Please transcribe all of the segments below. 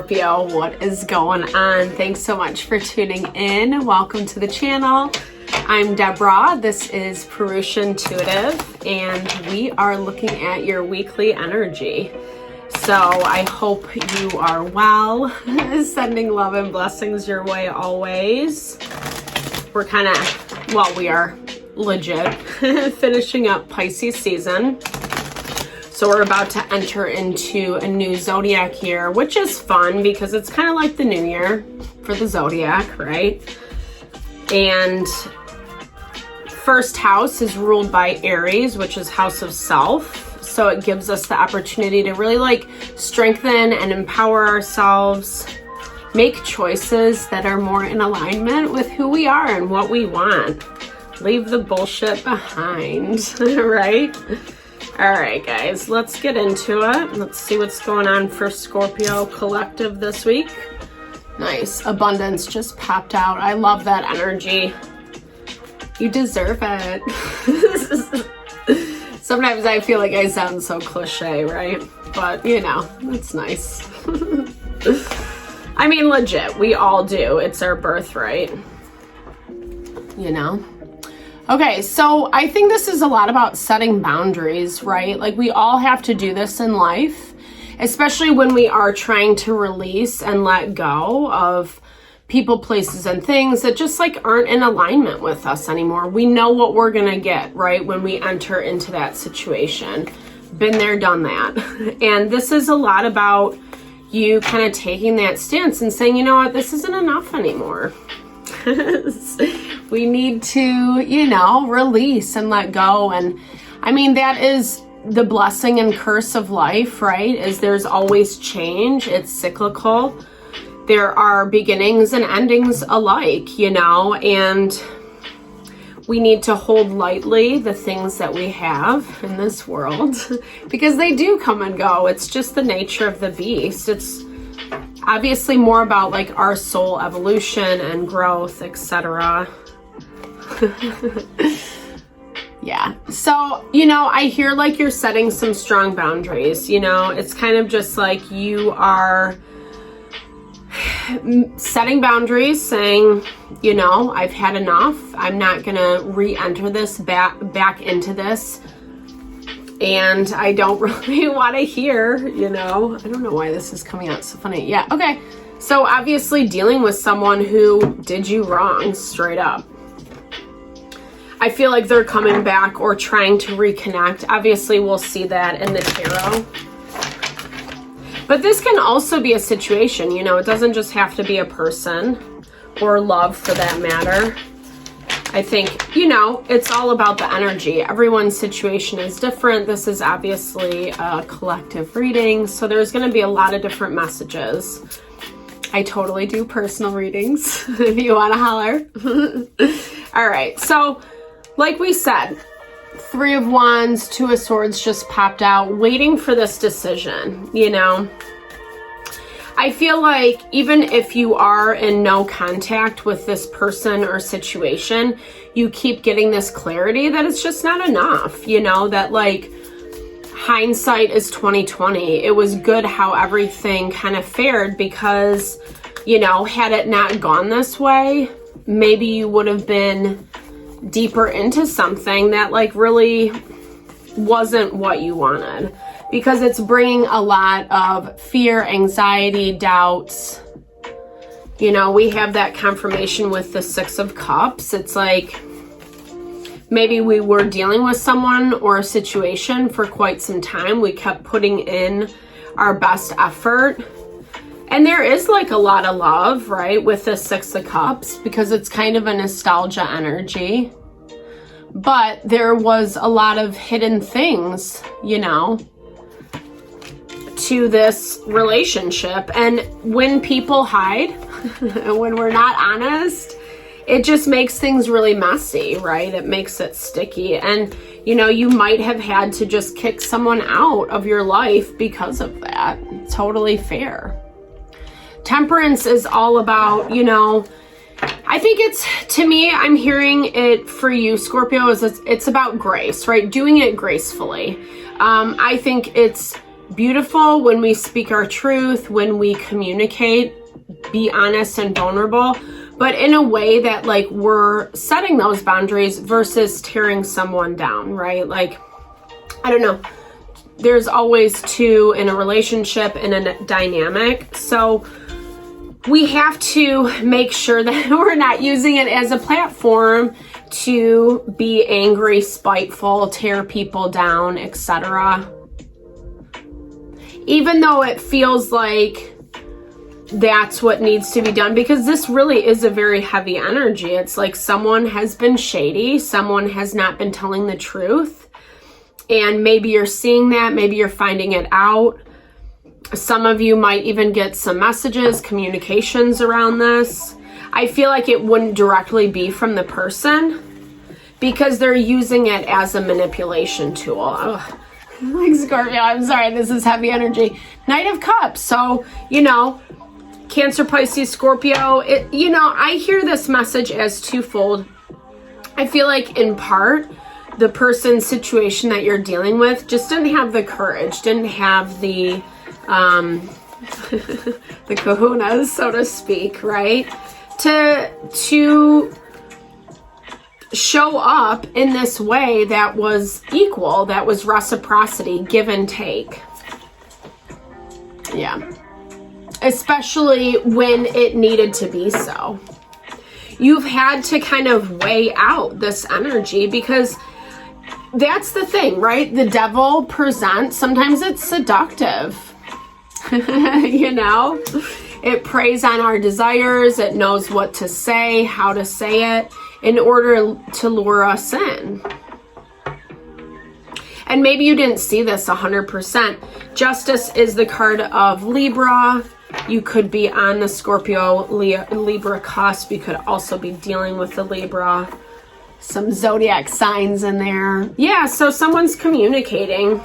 Scorpio, what is going on? Thanks so much for tuning in. Welcome to the channel. I'm Deborah. This is Purusha Intuitive, and we are looking at your weekly energy. So I hope you are well. Sending love and blessings your way always. We're kind of, well, we are legit finishing up Pisces season. So we're about to enter into a new zodiac year, which is fun because it's kind of like the new year for the zodiac, right? And first house is ruled by Aries, which is house of self. So it gives us the opportunity to really like strengthen and empower ourselves, make choices that are more in alignment with who we are and what we want. Leave the bullshit behind, right? All right, guys, let's get into it. Let's see what's going on for Scorpio Collective this week. Nice. Abundance just popped out. I love that energy. You deserve it. Sometimes I feel like I sound so cliche, right? But, you know, it's nice. I mean, legit, we all do. It's our birthright. You know? Okay, so I think this is a lot about setting boundaries, right? Like we all have to do this in life, especially when we are trying to release and let go of people, places, and things that just like aren't in alignment with us anymore. We know what we're gonna get, right? When we enter into that situation. Been there, done that. And this is a lot about you kind of taking that stance and saying, you know what, this isn't enough anymore. We need to, you know, release and let go. And I mean, that is the blessing and curse of life, right? Is there's always change. It's cyclical. There are beginnings and endings alike, you know, and we need to hold lightly the things that we have in this world because they do come and go. It's just the nature of the beast. It's obviously more about like our soul evolution and growth, etc. Yeah. So, you know, I hear like you're setting some strong boundaries, you know, it's kind of just like you are setting boundaries, saying, you know, I've had enough. I'm not going to re-enter this back into this. And I don't really want to hear, you know, I don't know why this is coming out so funny. Yeah. Okay. So obviously dealing with someone who did you wrong straight up. I feel like they're coming back or trying to reconnect. Obviously we'll see that in the tarot. But this can also be a situation, you know, it doesn't just have to be a person or love for that matter. I think, you know, it's all about the energy. Everyone's situation is different. This is obviously a collective reading, so there's going to be a lot of different messages. I totally do personal readings if you want to holler. All right, so like we said, 3 of Wands, 2 of Swords just popped out, waiting for this decision, you know. I feel like even if you are in no contact with this person or situation, you keep getting this clarity that it's just not enough, you know, that like hindsight is 2020. It was good how everything kind of fared because, you know, had it not gone this way, maybe you would have been deeper into something that like really wasn't what you wanted. Because it's bringing a lot of fear, anxiety, doubts. You know, we have that confirmation with the 6 of Cups. It's like maybe we were dealing with someone or a situation for quite some time. We kept putting in our best effort. And there is like a lot of love, right, with the 6 of Cups because it's kind of a nostalgia energy. But there was a lot of hidden things, you know, to this relationship. And when people hide, when we're not honest, it just makes things really messy, right? It makes it sticky. And, you know, you might have had to just kick someone out of your life because of that. Totally fair. Temperance is all about, you know, I think it's, to me, I'm hearing it for you, Scorpio, is it's about grace, right? Doing it gracefully. I think it's beautiful when we speak our truth, when we communicate, be honest and vulnerable, but in a way that like we're setting those boundaries versus tearing someone down, right? Like, I don't know. There's always two in a relationship, in a dynamic. So we have to make sure that we're not using it as a platform to be angry, spiteful, tear people down, etc. Even though it feels like that's what needs to be done, because this really is a very heavy energy. It's like someone has been shady, someone has not been telling the truth, and maybe you're seeing that, maybe you're finding it out. Some of you might even get some messages, communications around this. I feel like it wouldn't directly be from the person because they're using it as a manipulation tool. Ugh. Like Scorpio, I'm sorry, this is heavy energy. Knight of Cups. So, you know, Cancer, Pisces, Scorpio, I hear this message as twofold. I feel like in part, the person's situation that you're dealing with just didn't have the courage, didn't have the the kahunas, so to speak, right? To show up in this way that was equal, that was reciprocity, give and take. Yeah. Especially when it needed to be so. You've had to kind of weigh out this energy because that's the thing, right? The devil presents, sometimes it's seductive. You know? It preys on our desires. It knows what to say, how to say it in order to lure us in. And maybe you didn't see this 100%. Justice is the card of Libra. You could be on the Scorpio Libra cusp. You could also be dealing with the Libra. Some zodiac signs in there. Yeah, so someone's communicating.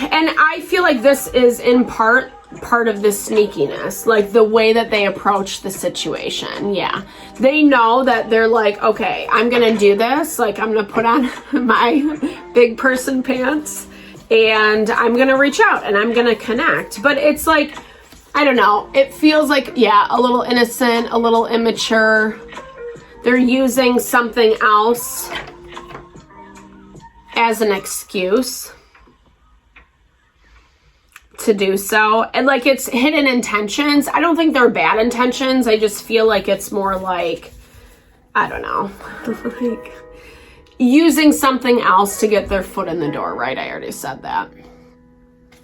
And I feel like this is in part of the sneakiness, like the way that they approach the situation. Yeah, they know that they're like, okay, I'm gonna do this, like I'm gonna put on my big person pants and I'm gonna reach out and I'm gonna connect. But it's like, I don't know, it feels like, yeah, a little innocent, a little immature. They're using something else as an excuse to do so. And like, it's hidden intentions. I don't think they're bad intentions. I just feel like it's more like, I don't know, like using something else to get their foot in the door, right? I already said that.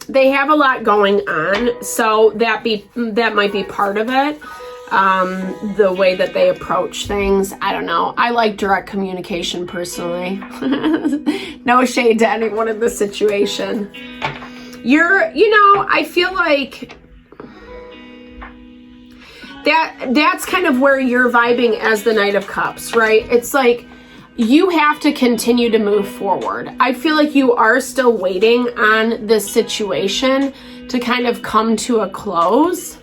They have a lot going on, so that might be part of it. The way that they approach things, I don't know. I like direct communication personally. No shade to anyone in this situation. I feel like that's kind of where you're vibing as the Knight of Cups, right? It's like you have to continue to move forward. I feel like you are still waiting on this situation to kind of come to a close.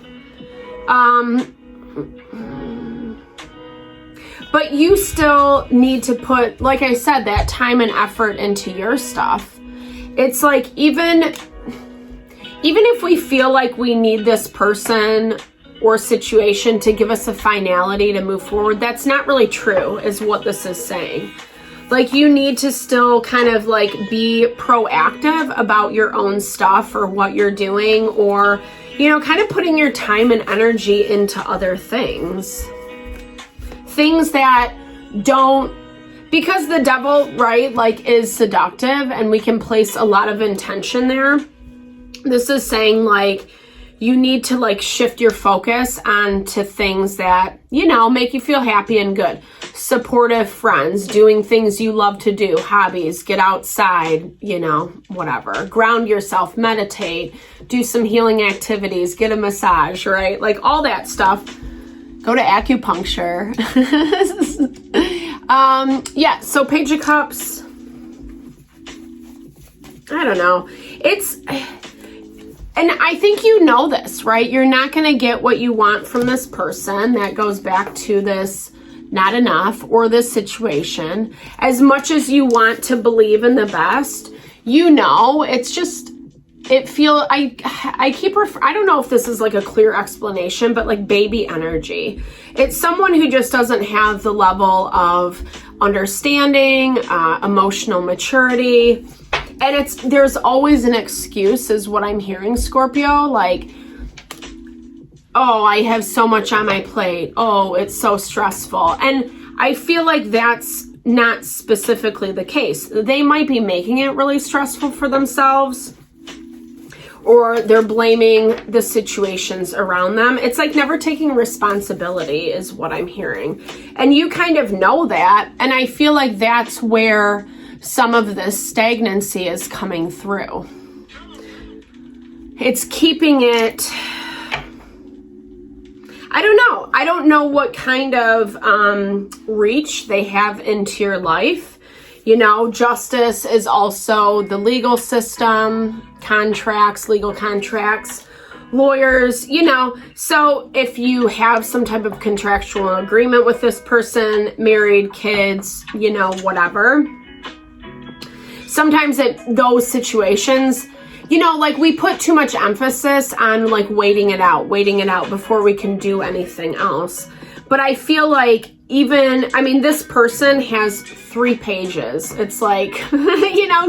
But you still need to put, like I said, that time and effort into your stuff. It's like even if we feel like we need this person or situation to give us a finality to move forward, that's not really true, is what this is saying. Like, you need to still kind of like be proactive about your own stuff or what you're doing, or, kind of putting your time and energy into other things. Things that don't, because the devil, right, like is seductive and we can place a lot of intention there. This is saying like you need to like shift your focus onto things that, make you feel happy and good. Supportive friends, doing things you love to do, hobbies, get outside, whatever. Ground yourself, meditate, do some healing activities, get a massage, right? Like all that stuff. Go to acupuncture. So Page of Cups. I don't know. And I think you know this, right? You're not going to get what you want from this person. That goes back to this not enough or this situation. As much as you want to believe in the best, it's just, I don't know if this is like a clear explanation, but like baby energy. It's someone who just doesn't have the level of understanding, emotional maturity. And there's always an excuse is what I'm hearing, Scorpio. Like, oh, I have so much on my plate. Oh, it's so stressful. And I feel like that's not specifically the case. They might be making it really stressful for themselves, or they're blaming the situations around them. It's like never taking responsibility is what I'm hearing. And you kind of know that. And I feel like that's where some of this stagnancy is coming through. It's keeping it, I don't know. I don't know what kind of reach they have into your life. Justice is also the legal system, contracts, legal contracts, lawyers, So if you have some type of contractual agreement with this person, married, kids, whatever. Sometimes those situations, like we put too much emphasis on like waiting it out before we can do anything else. But I feel like this person has 3 pages. It's like,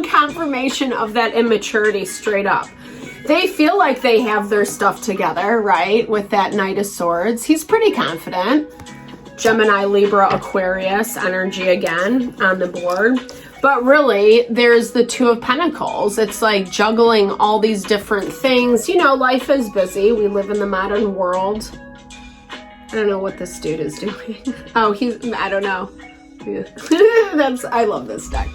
confirmation of that immaturity straight up. They feel like they have their stuff together, right? With that Knight of Swords. He's pretty confident. Gemini, Libra, Aquarius energy again on the board. But really, there's the 2 of Pentacles. It's like juggling all these different things. Life is busy. We live in the modern world. I don't know what this dude is doing. Oh, I don't know. I love this deck.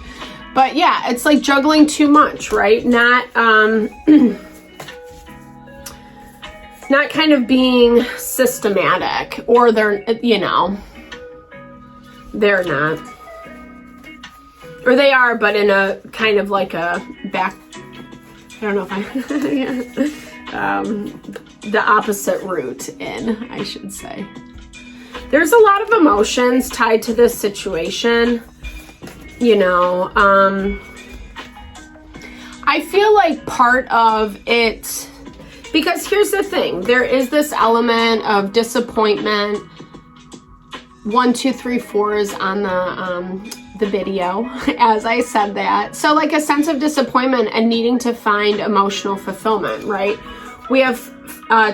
But yeah, it's like juggling too much, right? Not not kind of being systematic, or they're not. Or they are, but in a kind of like a back, I don't know if the opposite route in, I should say. There's a lot of emotions tied to this situation. I feel like part of it, because here's the thing, there is this element of disappointment. 1, 2, 3, 4 is on the video as I said that. So like a sense of disappointment and needing to find emotional fulfillment, right? We have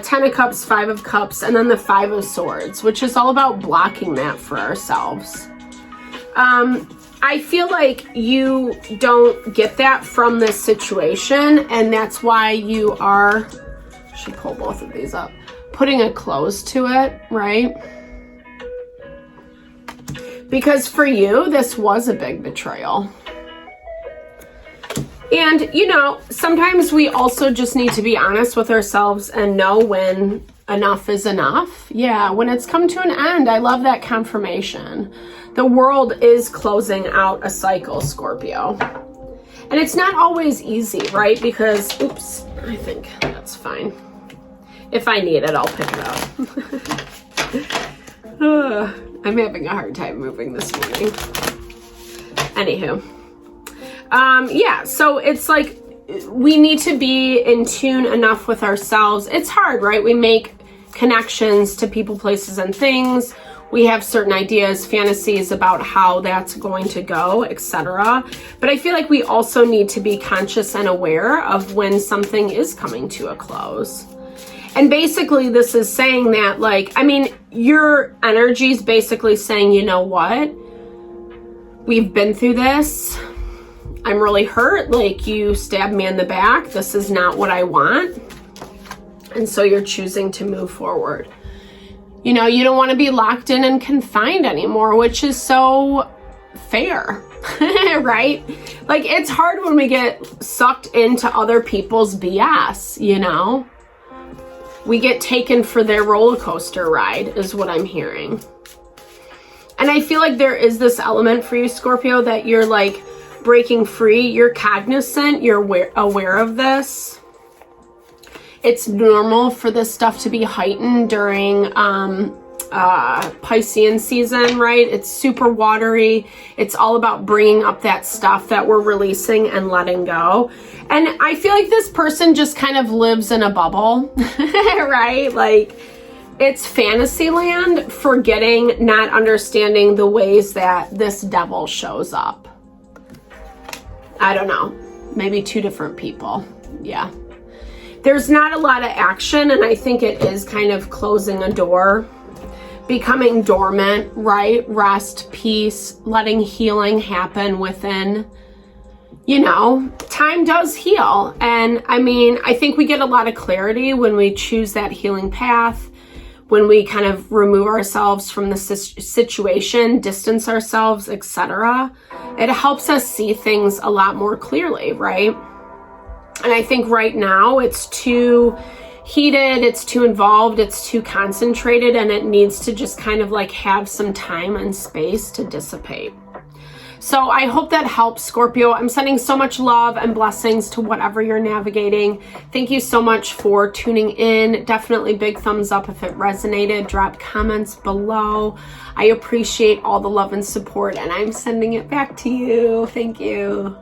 10 of Cups, 5 of Cups, and then the 5 of Swords, which is all about blocking that for ourselves. I feel like you don't get that from this situation, and that's why you are, I should pull both of these up, putting a close to it, right? Because for you, this was a big betrayal. And, sometimes we also just need to be honest with ourselves and know when enough is enough. Yeah, when it's come to an end. I love that confirmation. The world is closing out a cycle, Scorpio. And it's not always easy, right? Because, oops, I think that's fine. If I need it, I'll pick it up. I'm having a hard time moving this morning. Anywho. Yeah, so it's like we need to be in tune enough with ourselves. It's hard, right? We make connections to people, places, and things. We have certain ideas, fantasies about how that's going to go, etc. But I feel like we also need to be conscious and aware of when something is coming to a close. And basically this is saying that, your energy is basically saying, you know what? We've been through this. I'm really hurt. Like, you stabbed me in the back. This is not what I want. And so you're choosing to move forward. You don't want to be locked in and confined anymore, which is so fair, right? Like, it's hard when we get sucked into other people's BS, We get taken for their roller coaster ride, is what I'm hearing. And I feel like there is this element for you, Scorpio, that you're like breaking free. You're cognizant. You're aware of this. It's normal for this stuff to be heightened during Piscean season, right? It's super watery. It's all about bringing up that stuff that we're releasing and letting go. And I feel like this person just kind of lives in a bubble, right? Like, it's fantasy land, forgetting, not understanding the ways that this devil shows up. I don't know. Maybe two different people. Yeah. There's not a lot of action, and I think it is kind of closing a door, becoming dormant, right? Rest, peace, letting healing happen within. You know, time does heal. And I mean, I think we get a lot of clarity when we choose that healing path, when we kind of remove ourselves from the situation, distance ourselves, etc. It helps us see things a lot more clearly, right? And I think right now it's too heated, it's too involved, it's too concentrated, and it needs to just kind of like have some time and space to dissipate. So I hope that helps, Scorpio. I'm sending so much love and blessings to whatever you're navigating. Thank you so much for tuning in. Definitely big thumbs up if it resonated. Drop comments below. I appreciate all the love and support, and I'm sending it back to you. Thank you.